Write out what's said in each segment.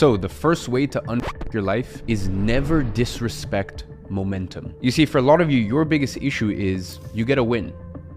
So the first way to unfuck your life is never disrespect momentum. You see, for a lot of you, your biggest issue is you get a win.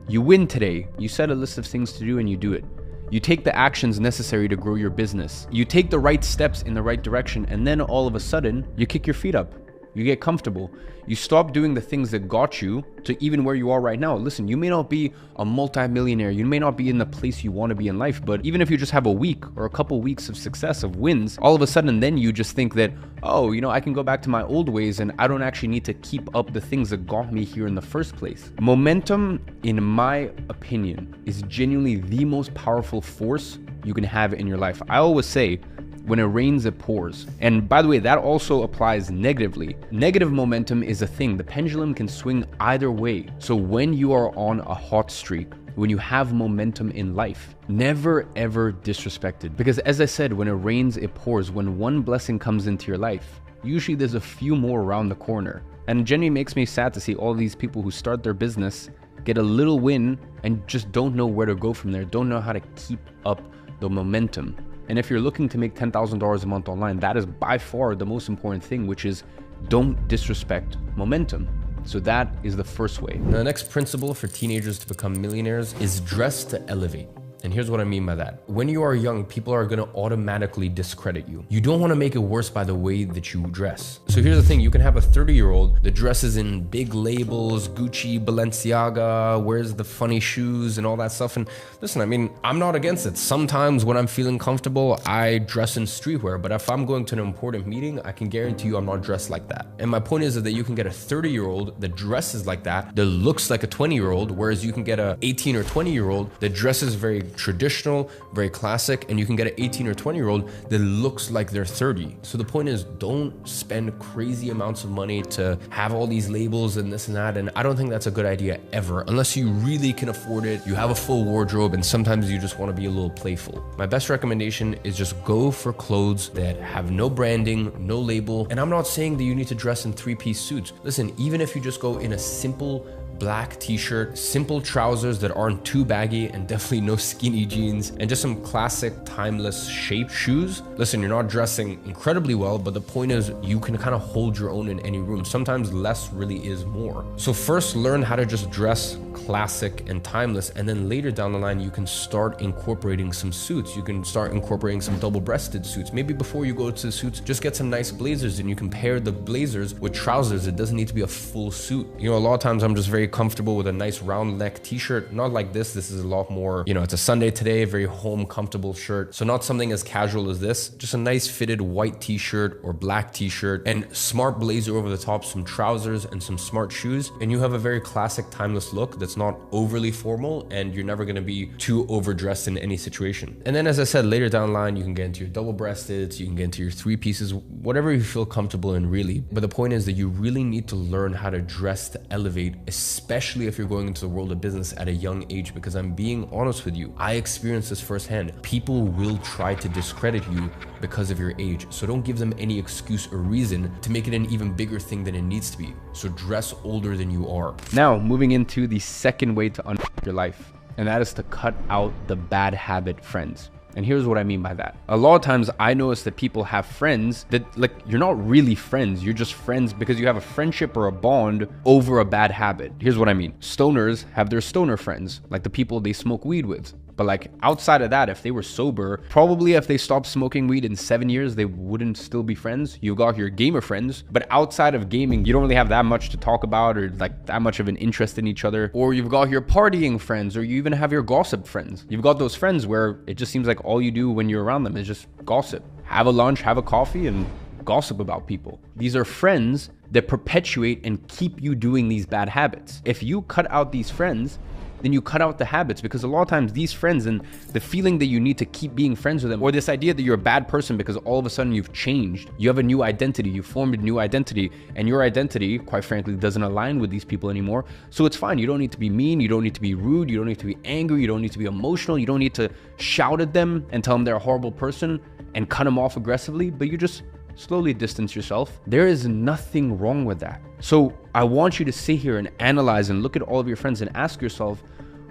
You win today, you set a list of things to do and you do it. You take the actions necessary to grow your business. You take the right steps in the right direction, and then all of a sudden, you kick your feet up. You get comfortable. You stop doing the things that got you to even where you are right now. Listen, you may not be a multi-millionaire. You may not be in the place you want to be in life, but even if you just have a week or a couple weeks of success, of wins, all of a sudden then you just think that, oh, you know, I can go back to my old ways and I don't actually need to keep up the things that got me here in the first place. Momentum, in my opinion, is genuinely the most powerful force you can have in your life. I always say, when it rains, it pours. And by the way, that also applies negatively. Negative momentum is a thing. The pendulum can swing either way. So when you are on a hot streak, when you have momentum in life, never ever disrespect it. Because as I said, when it rains, it pours. When one blessing comes into your life, usually there's a few more around the corner. And it genuinely makes me sad to see all these people who start their business, get a little win, and just don't know where to go from there, don't know how to keep up the momentum. And if you're looking to make $10,000 a month online, that is by far the most important thing, which is don't disrespect momentum. So that is the first way. Now, the next principle for teenagers to become millionaires is dress to elevate. And here's what I mean by that. When you are young, people are gonna automatically discredit you. You don't wanna make it worse by the way that you dress. So here's the thing, you can have a 30-year-old that dresses in big labels, Gucci, Balenciaga, wears the funny shoes and all that stuff. And listen, I mean, I'm not against it. Sometimes when I'm feeling comfortable, I dress in streetwear, but if I'm going to an important meeting, I can guarantee you I'm not dressed like that. And my point is that you can get a 30-year-old that dresses like that looks like a 20-year-old, whereas you can get a 18 or 20-year-old that dresses very traditional, very classic, and you can get an 18 or 20-year-old that looks like they're 30. So the point is, don't spend crazy amounts of money to have all these labels and this and that. And I don't think that's a good idea ever, unless you really can afford it. You have a full wardrobe and sometimes you just want to be a little playful. My best recommendation is just go for clothes that have no branding, no label. And I'm not saying that you need to dress in 3-piece suits. Listen, even if you just go in a simple black t-shirt, simple trousers that aren't too baggy, and definitely no skinny jeans, and just some classic timeless shaped shoes. Listen, you're not dressing incredibly well, but the point is you can kind of hold your own in any room. Sometimes less really is more. So first learn how to just dress classic and timeless, and then later down the line you can start incorporating some suits. You can start incorporating some double-breasted suits. Maybe before you go to the suits, just get some nice blazers and you can pair the blazers with trousers. It doesn't need to be a full suit. You know, a lot of times I'm just very comfortable with a nice round neck t-shirt. Not like this. This is a lot more, you know, it's a Sunday today, very home comfortable shirt. So not something as casual as this, just a nice fitted white t-shirt or black t-shirt and smart blazer over the top, some trousers and some smart shoes. And you have a very classic timeless look that's not overly formal, and you're never going to be too overdressed in any situation. And then, as I said, later down the line, you can get into your double-breasted, you can get into your 3-pieces, whatever you feel comfortable in, really. But the point is that you really need to learn how to dress to elevate, especially if you're going into the world of business at a young age, because I'm being honest with you, I experienced this firsthand. People will try to discredit you because of your age. So don't give them any excuse or reason to make it an even bigger thing than it needs to be. So dress older than you are. Now, moving into the second way to unfuck your life, and that is to cut out the bad habit friends. And here's what I mean by that. A lot of times I notice that people have friends that, like, you're not really friends. You're just friends because you have a friendship or a bond over a bad habit. Here's what I mean. Stoners have their stoner friends, like the people they smoke weed with. But like outside of that, if they were sober, probably if they stopped smoking weed in 7 years, they wouldn't still be friends. You got your gamer friends, but outside of gaming, you don't really have that much to talk about or like that much of an interest in each other. Or you've got your partying friends, or you even have your gossip friends. You've got those friends where it just seems like all you do when you're around them is just gossip. Have a lunch, have a coffee, and gossip about people. These are friends that perpetuate and keep you doing these bad habits. If you cut out these friends, then you cut out the habits, because a lot of times these friends and the feeling that you need to keep being friends with them, or this idea that you're a bad person because all of a sudden you've changed, you have a new identity, you formed a new identity, and your identity, quite frankly, doesn't align with these people anymore. So it's fine. You don't need to be mean. You don't need to be rude. You don't need to be angry. You don't need to be emotional. You don't need to shout at them and tell them they're a horrible person and cut them off aggressively, but you just slowly distance yourself. There is nothing wrong with that. So I want you to sit here and analyze and look at all of your friends and ask yourself,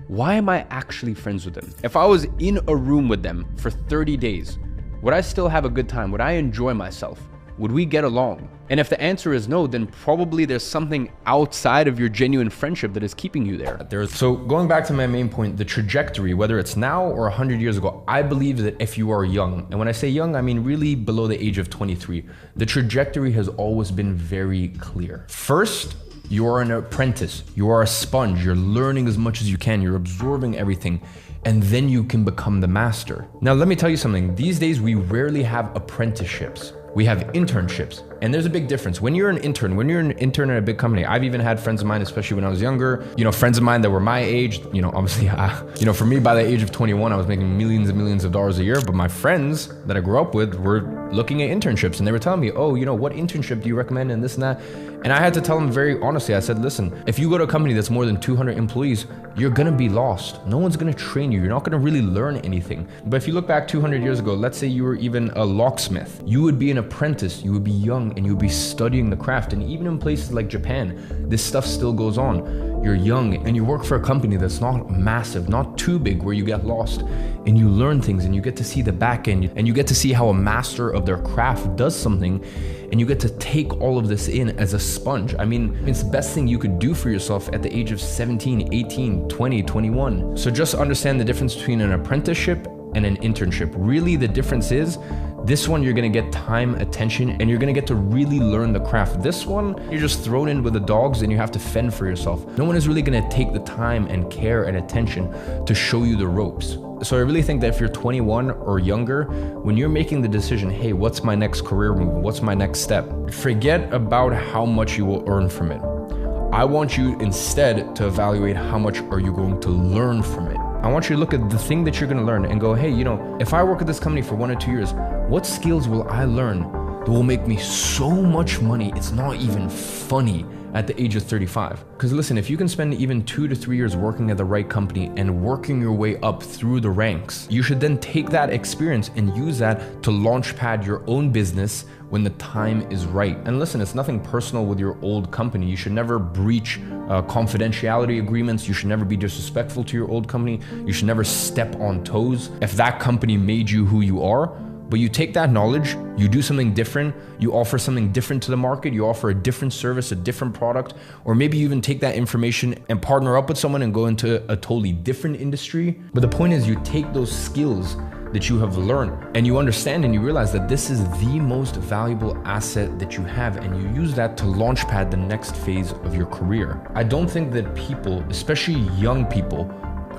why am I actually friends with them? If I was in a room with them for 30 days, Would I still have a good time? Would I enjoy myself? Would we get along? And if the answer is no, then probably there's something outside of your genuine friendship that is keeping you there. So going back to my main point, the trajectory, whether it's now or 100 years ago, I believe that if you are young, and when I say young, I mean really below the age of 23, the trajectory has always been very clear. First, you are an apprentice. You are a sponge. You're learning as much as you can. You're absorbing everything. And then you can become the master. Now, let me tell you something. These days, we rarely have apprenticeships. We have internships. And there's a big difference. When you're an intern in a big company, I've even had friends of mine, especially when I was younger, friends of mine that were my age, obviously, for me, by the age of 21, I was making millions and millions of dollars a year. But my friends that I grew up with were looking at internships and they were telling me, oh, what internship do you recommend and this and that? And I had to tell them very honestly, I said, listen, if you go to a company that's more than 200 employees, you're gonna be lost. No one's gonna train you. You're not gonna really learn anything. But if you look back 200 years ago, let's say you were even a locksmith, you would be an apprentice, you would be young and you would be studying the craft. And even in places like Japan, this stuff still goes on. You're young and you work for a company that's not massive, not too big where you get lost and you learn things and you get to see the back end and you get to see how a master of their craft does something and you get to take all of this in as a sponge. I mean, it's the best thing you could do for yourself at the age of 17, 18, 20, 21. So just understand the difference between an apprenticeship and an internship. Really, the difference is this one, you're gonna get time, attention, and you're gonna get to really learn the craft. This one, you're just thrown in with the dogs and you have to fend for yourself. No one is really gonna take the time and care and attention to show you the ropes. So I really think that if you're 21 or younger, when you're making the decision, hey, what's my next career move? What's my next step? Forget about how much you will earn from it. I want you instead to evaluate how much are you going to learn from it. I want you to look at the thing that you're gonna learn and go, hey, if I work at this company for 1 or 2 years, what skills will I learn that will make me so much money it's not even funny at the age of 35? Because listen, if you can spend even 2 to 3 years working at the right company and working your way up through the ranks, you should then take that experience and use that to launchpad your own business when the time is right. And listen, it's nothing personal with your old company. You should never breach confidentiality agreements. You should never be disrespectful to your old company. You should never step on toes. If that company made you who you are, but you take that knowledge, you do something different, you offer something different to the market, you offer a different service, a different product, or maybe you even take that information and partner up with someone and go into a totally different industry. But the point is, you take those skills that you have learned and you understand and you realize that this is the most valuable asset that you have, and you use that to launchpad the next phase of your career. I don't think that people, especially young people,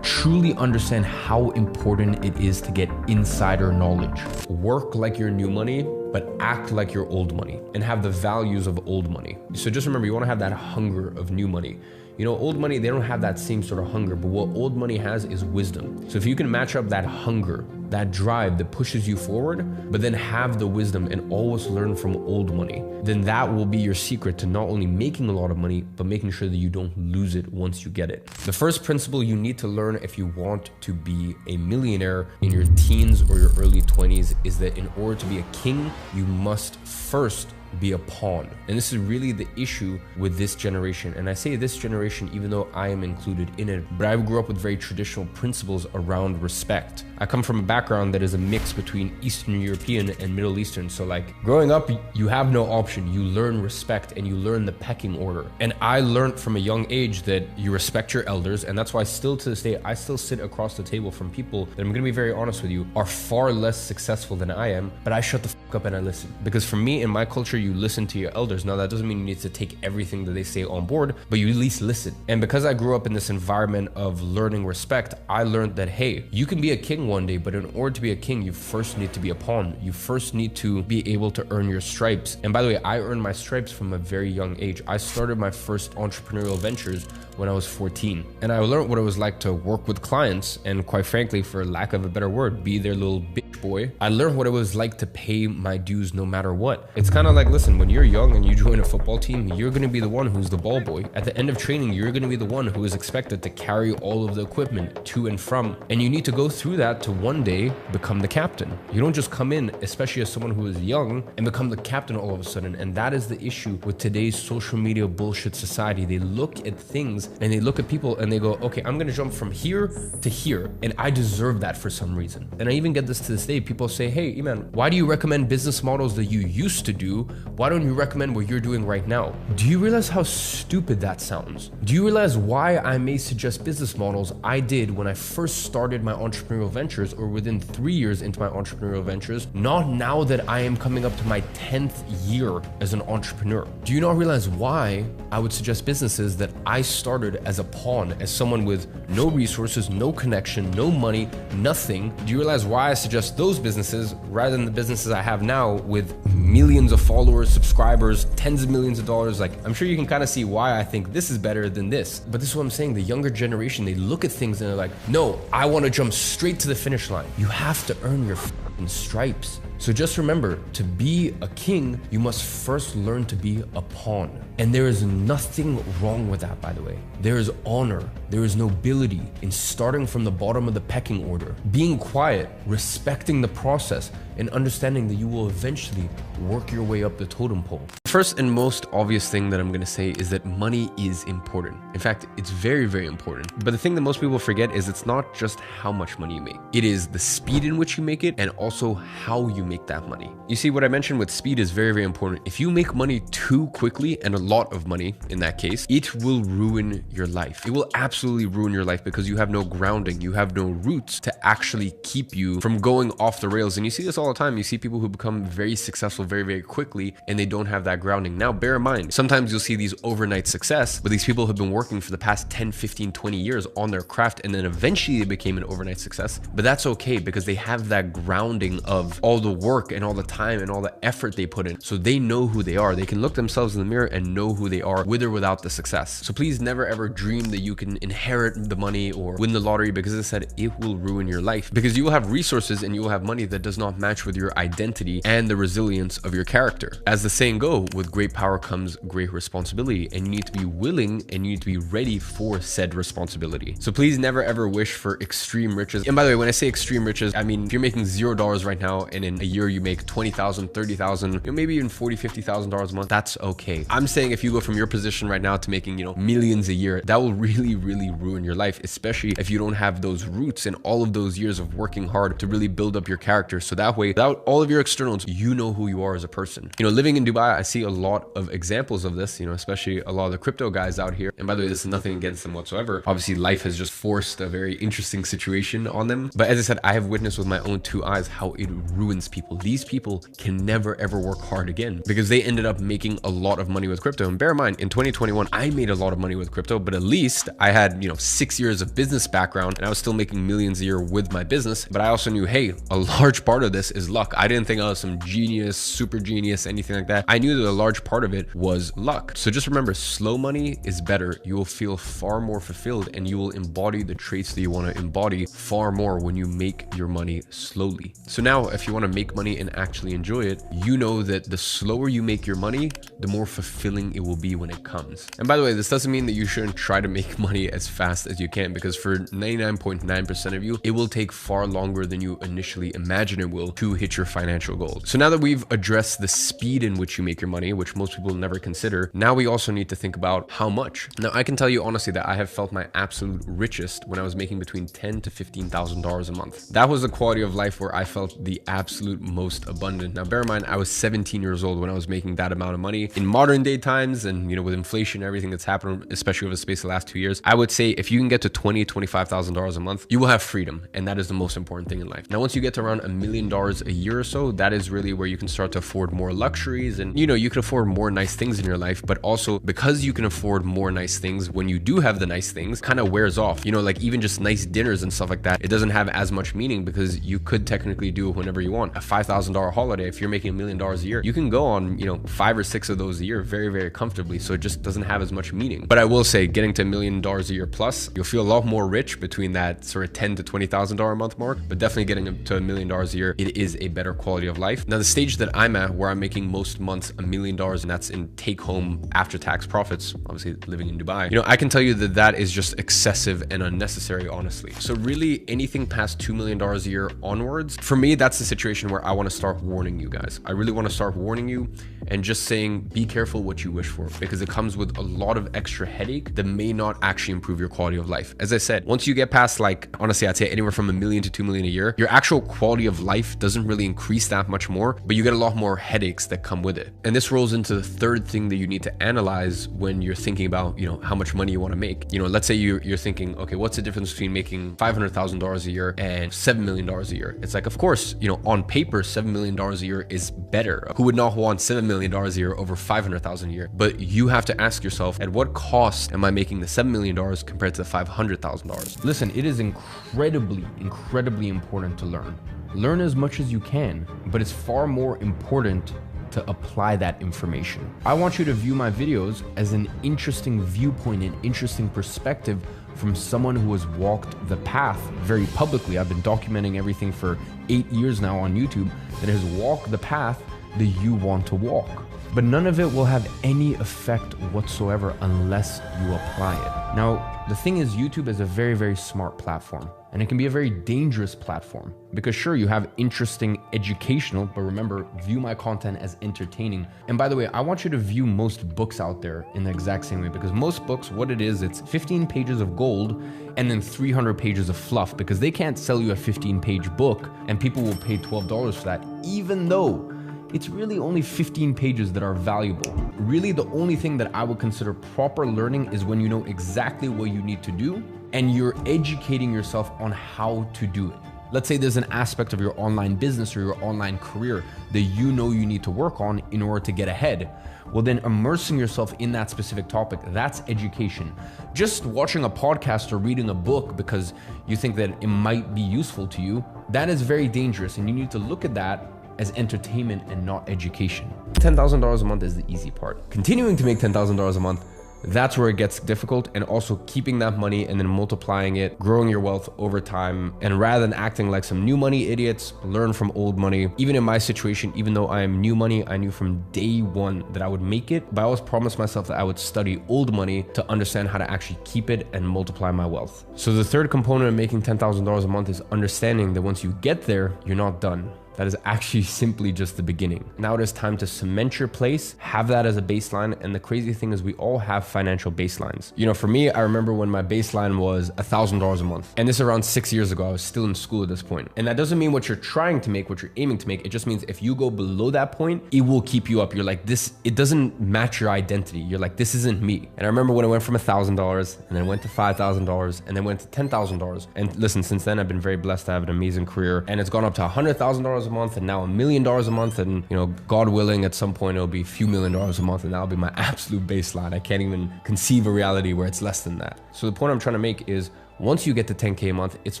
truly understand how important it is to get insider knowledge. Work like your new money, but act like your old money and have the values of old money. So just remember, you want to have that hunger of new money. Old money, they don't have that same sort of hunger, but what old money has is wisdom. So if you can match up that hunger, that drive that pushes you forward, but then have the wisdom and always learn from old money, then that will be your secret to not only making a lot of money, but making sure that you don't lose it once you get it. The first principle you need to learn if you want to be a millionaire in your teens or your early 20s is that in order to be a king, you must first be a pawn. And this is really the issue with this generation. And I say this generation even though I am included in it, but I grew up with very traditional principles around respect. I come from a background that is a mix between Eastern European and Middle Eastern. So like growing up, you have no option. You learn respect and you learn the pecking order. And I learned from a young age that you respect your elders. And that's why still to this day, I still sit across the table from people that, I'm gonna be very honest with you, are far less successful than I am, but I shut the fuck up and I listen. Because for me, in my culture, you listen to your elders. Now that doesn't mean you need to take everything that they say on board, but you at least listen. And because I grew up in this environment of learning respect, I learned that, hey, you can be a king one day, but in order to be a king, you first need to be a pawn. You first need to be able to earn your stripes. And by the way, I earned my stripes from a very young age. I started my first entrepreneurial ventures when I was 14. And I learned what it was like to work with clients and, quite frankly, for lack of a better word, be their little bitch boy. I learned what it was like to pay my dues no matter what. It's kind of like, listen, when you're young and you join a football team, you're going to be the one who's the ball boy. At the end of training, you're going to be the one who is expected to carry all of the equipment to and from. And you need to go through that to one day become the captain. You don't just come in, especially as someone who is young, and become the captain all of a sudden. And that is the issue with today's social media bullshit society. They look at things and they look at people and they go, okay, I'm going to jump from here to here, and I deserve that for some reason. And I even get this to this day. day, people say, hey, Iman, why do you recommend business models that you used to do? Why don't you recommend what you're doing right now? Do you realize how stupid that sounds? Do you realize why I may suggest business models I did when I first started my entrepreneurial ventures, or within 3 years into my entrepreneurial ventures, not now that I am coming up to my 10th year as an entrepreneur? Do you not realize why I would suggest businesses that I started as a pawn, as someone with no resources, no connection, no money, nothing? Do you realize why I suggest those businesses rather than the businesses I have now with millions of followers, subscribers, tens of millions of dollars? Like, I'm sure you can kind of see why I think this is better than this. But this is what I'm saying. The younger generation, they look at things and they're like, no, I want to jump straight to the finish line. You have to earn your fucking stripes. So just remember, to be a king, you must first learn to be a pawn. And there is nothing wrong with that, by the way. There is honor, there is nobility in starting from the bottom of the pecking order, being quiet, respecting the process, and understanding that you will eventually work your way up the totem pole. First and most obvious thing that I'm going to say is that money is important. In fact, it's very, very important. But the thing that most people forget is it's not just how much money you make. It is the speed in which you make it and also how you make that money. You see, what I mentioned with speed is very, very important. If you make money too quickly, and a lot of money in that case, it will ruin your life. It will absolutely ruin your life because you have no grounding. You have no roots to actually keep you from going off the rails. And you see this all the time. You see people who become very successful very, very quickly and they don't have that grounding. Now, bear in mind, sometimes you'll see these overnight success, but these people have been working for the past 10, 15, 20 years on their craft, and then eventually they became an overnight success. But that's okay because they have that grounding of all the work and all the time and all the effort they put in. So they know who they are. They can look themselves in the mirror and know who they are with or without the success. So please never ever dream that you can inherit the money or win the lottery, because as I said, it will ruin your life, because you will have resources and you will have money that does not match with your identity and the resilience of your character. As the saying go, with great power comes great responsibility, and you need to be willing and you need to be ready for said responsibility. So please never ever wish for extreme riches. And by the way, when I say extreme riches, I mean, if you're making $0 right now and in a year you make 20,000, 30,000, maybe even 40, $50,000 a month, that's okay. I'm saying if you go from your position right now to making, millions a year, that will really, really ruin your life, especially if you don't have those roots and all of those years of working hard to really build up your character. So that way, without all of your externals, you know who you are as a person. Living in Dubai, I see a lot of examples of this, especially a lot of the crypto guys out here. And by the way, this is nothing against them whatsoever. Obviously, life has just forced a very interesting situation on them. But as I said, I have witnessed with my own 2 eyes how it ruins people. These people can never ever work hard again because they ended up making a lot of money with crypto. And bear in mind, in 2021, I made a lot of money with crypto, but at least I had, 6 years of business background and I was still making millions a year with my business. But I also knew, hey, a large part of this is luck. I didn't think I was some genius, super genius, anything like that. I knew that a large part of it was luck. So just remember, slow money is better. You will feel far more fulfilled and you will embody the traits that you want to embody far more when you make your money slowly. So now, if you want to make money and actually enjoy it, you know that the slower you make your money, the more fulfilling it will be when it comes. And by the way, this doesn't mean that you shouldn't try to make money as fast as you can, because for 99.9% of you, it will take far longer than you initially imagine it will to hit your financial goals. So now that we've addressed the speed in which you make your money, which most people never consider, now we also need to think about how much. Now, I can tell you honestly that I have felt my absolute richest when I was making between $10,000 to $15,000 a month. That was the quality of life where I felt the absolute most abundant. Now, bear in mind, I was 17 years old when I was making that amount of money. In modern day times, and with inflation and everything that's happened, especially over the space of the last 2 years, I would say if you can get to $20,000, $25,000 a month, you will have freedom. And that is the most important thing in life. Now, once you get to around $1 million a year or so, that is really where you can start to afford more luxuries and, you can afford more nice things in your life. But also, because you can afford more nice things, when you do have the nice things, kind of wears off. Like even just nice dinners and stuff like that, it doesn't have as much meaning because you could technically do it whenever you want. A $5,000 holiday, if you're making $1 million a year, you can go on, 5 or 6 of those a year very, very comfortably. So it just doesn't have as much meaning. But I will say, getting to $1 million a year plus, you'll feel a lot more rich between that sort of $10,000 to $20,000 a month mark. But definitely getting to $1 million a year, it is a better quality of life. Now, the stage that I'm at, where I'm making most months $1 million, and that's in take home after tax profits, obviously living in Dubai, you know, I can tell you that that is just excessive and unnecessary, honestly. So really anything past $2 million a year onwards, for me, that's the situation where I want to start warning you guys. I really want to start warning you and just saying, be careful what you wish for, because it comes with a lot of extra headache that may not actually improve your quality of life. As I said, once you get past, like, honestly, I'd say anywhere from $1 million to $2 million a year, your actual quality of life doesn't really increase that much more, but you get a lot more headaches that come with it. And this rolls into the third thing that you need to analyze when you're thinking about, you know, how much money you want to make. You know, let's say you're thinking, okay, what's the difference between making $500,000 a year and $7 million a year? It's like, of course, you know, on paper, $7 million a year is better. Who would not want $7 million a year over $500,000 a year? But you have to ask yourself, at what cost am I making the $7 million compared to the $500,000? Listen, it is incredibly important to learn. Learn as much as you can, but it's far more important to apply that information. I want you to view my videos as an interesting viewpoint, an interesting perspective from someone who has walked the path very publicly. I've been documenting everything for 8 years now on YouTube that has walked the path that you want to walk. But none of it will have any effect whatsoever unless you apply it. Now, the thing is, YouTube is a very smart platform, and it can be a very dangerous platform because sure, you have interesting educational, but remember, view my content as entertaining. And by the way, I want you to view most books out there in the exact same way, because most books, what it is, it's 15 pages of gold and then 300 pages of fluff, because they can't sell you a 15-page book and people will pay $12 for that, even though it's really only 15 pages that are valuable. Really, the only thing that I would consider proper learning is when you know exactly what you need to do and you're educating yourself on how to do it. Let's say there's an aspect of your online business or your online career that you know you need to work on in order to get ahead. Well, then immersing yourself in that specific topic, that's education. Just watching a podcast or reading a book because you think that it might be useful to you, that is very dangerous, and you need to look at that as entertainment and not education. $10,000 a month is the easy part. Continuing to make $10,000 a month, that's where it gets difficult, and also keeping that money and then multiplying it, growing your wealth over time. And rather than acting like some new money idiots, learn from old money. Even in my situation, even though I am new money, I knew from day one that I would make it, but I always promised myself that I would study old money to understand how to actually keep it and multiply my wealth. So the third component of making $10,000 a month is understanding that once you get there, you're not done. That is actually simply just the beginning. Now it is time to cement your place, have that as a baseline. And the crazy thing is we all have financial baselines. You know, for me, I remember when my baseline was $1,000 a month. And this is around 6 years ago. I was still in school at this point. And that doesn't mean what you're trying to make, what you're aiming to make. It just means if you go below that point, it will keep you up. You're like, this, it doesn't match your identity. You're like, this isn't me. And I remember when I went from $1,000 and then went to $5,000 and then went to $10,000. And listen, since then I've been very blessed to have an amazing career, and it's gone up to $100,000 a month and now $1 million a month. And you know, God willing, at some point it'll be a few $1 million a month, and that'll be my absolute baseline. I can't even conceive a reality where it's less than that. So the point I'm trying to make is, once you get to 10K a month, it's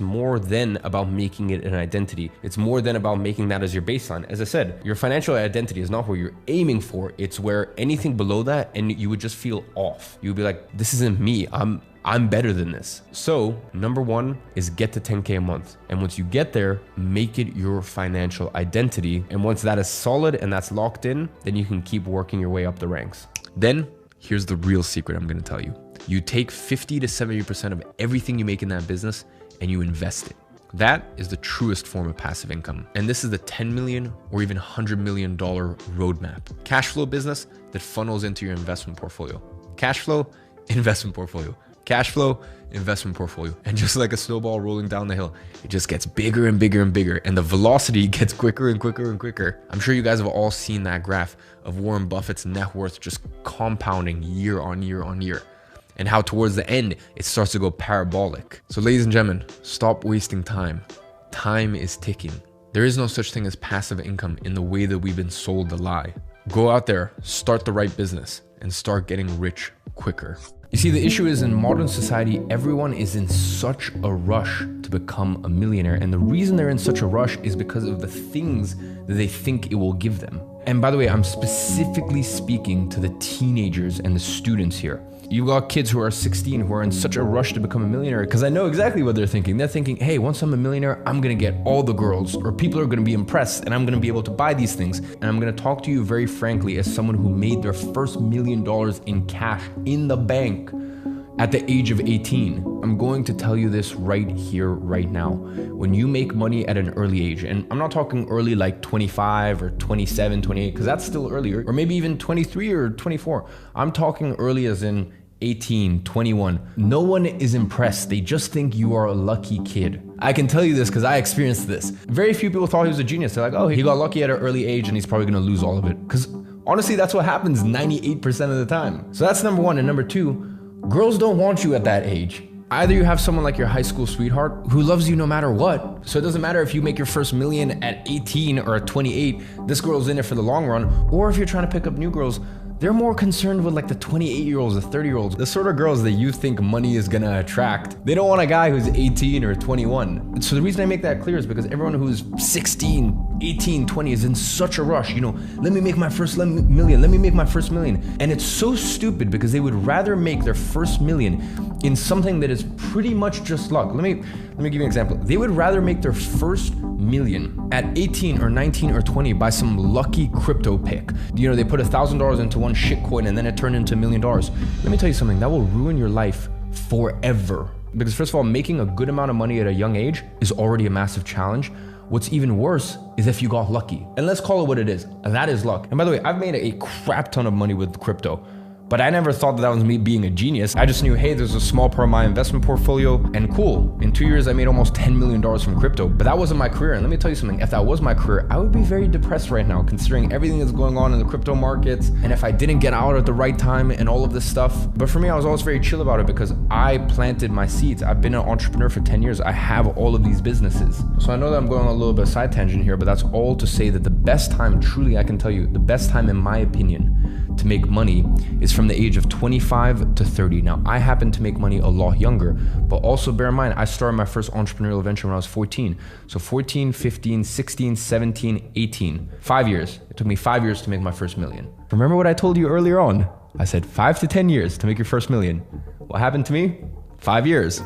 more than about making it an identity. It's more than about making that as your baseline. As I said, your financial identity is not where you're aiming for. It's where anything below that, and you would just feel off. You would be like, this isn't me. I'm better than this. So number one is get to 10K a month. And once you get there, make it your financial identity. And once that is solid and that's locked in, then you can keep working your way up the ranks. Then here's the real secret I'm gonna tell you. You take 50 to 70% of everything you make in that business and you invest it. That is the truest form of passive income. And this is the 10 million or even $100 million roadmap. Cash flow business that funnels into your investment portfolio. Cash flow, investment portfolio. Cash flow, investment portfolio. And just like a snowball rolling down the hill, it just gets bigger and bigger and bigger, and the velocity gets quicker and quicker and quicker. I'm sure you guys have all seen that graph of Warren Buffett's net worth just compounding year on year on year, and how towards the end, it starts to go parabolic. So ladies and gentlemen, stop wasting time. Time is ticking. There is no such thing as passive income in the way that we've been sold the lie. Go out there, start the right business, and start getting rich quicker. You see, the issue is in modern society, everyone is in such a rush to become a millionaire. And the reason they're in such a rush is because of the things that they think it will give them. And by the way, I'm specifically speaking to the teenagers and the students here. You got kids who are 16 who are in such a rush to become a millionaire, because I know exactly what they're thinking. They're thinking, hey, once I'm a millionaire, I'm gonna get all the girls, or people are gonna be impressed, and I'm gonna be able to buy these things. And I'm gonna talk to you very frankly as someone who made their first $1 million in cash in the bank at the age of 18. I'm going to tell you this right here, right now. When you make money at an early age, and I'm not talking early like 25 or 27, 28, because that's still earlier, or maybe even 23 or 24. I'm talking early as in 18, 21. No one is impressed. They just think you are a lucky kid. I can tell you this because I experienced this. Very few people thought he was a genius. They're like, oh, he got lucky at an early age and he's probably gonna lose all of it. Because honestly, that's what happens 98% of the time. So that's number one. And number two, girls don't want you at that age. Either you have someone like your high school sweetheart who loves you no matter what. So it doesn't matter if you make your first million at 18 or at 28, this girl's in it for the long run. Or if you're trying to pick up new girls, they're more concerned with like the 28-year-olds, the 30-year-olds, the sort of girls that you think money is gonna attract. They don't want a guy who's 18 or 21. So the reason I make that clear is because everyone who's 16, 18, 20 is in such a rush. You know, let me make my first million, let me make my first million. And it's so stupid because they would rather make their first million in something that is pretty much just luck. Let me give you an example. They would rather make their first million at 18 or 19 or 20 by some lucky crypto pick. You know, they put $1,000 into one shitcoin and then it turned into $1 million. Let me tell you something, that will ruin your life forever. Because first of all, making a good amount of money at a young age is already a massive challenge. What's even worse is if you got lucky. And let's call it what it is. That is luck. And by the way, I've made a crap ton of money with crypto. But I never thought that was me being a genius. I just knew, hey, there's a small part of my investment portfolio, and cool. In 2 years, I made almost $10 million from crypto, but that wasn't my career. And let me tell you something, if that was my career, I would be very depressed right now, considering everything that's going on in the crypto markets, and if I didn't get out at the right time and all of this stuff. But for me, I was always very chill about it because I planted my seeds. I've been an entrepreneur for 10 years. I have all of these businesses. So I know that I'm going on a little bit of a side tangent here, but that's all to say that the best time, truly, I can tell you, the best time in my opinion, to make money is from the age of 25 to 30. Now, I happen to make money a lot younger, but also bear in mind, I started my first entrepreneurial venture when I was 14. So 14, 15, 16, 17, 18, 5 years. It took me 5 years to make my first million. Remember what I told you earlier on? I said 5 to 10 years to make your first million. What happened to me? 5 years.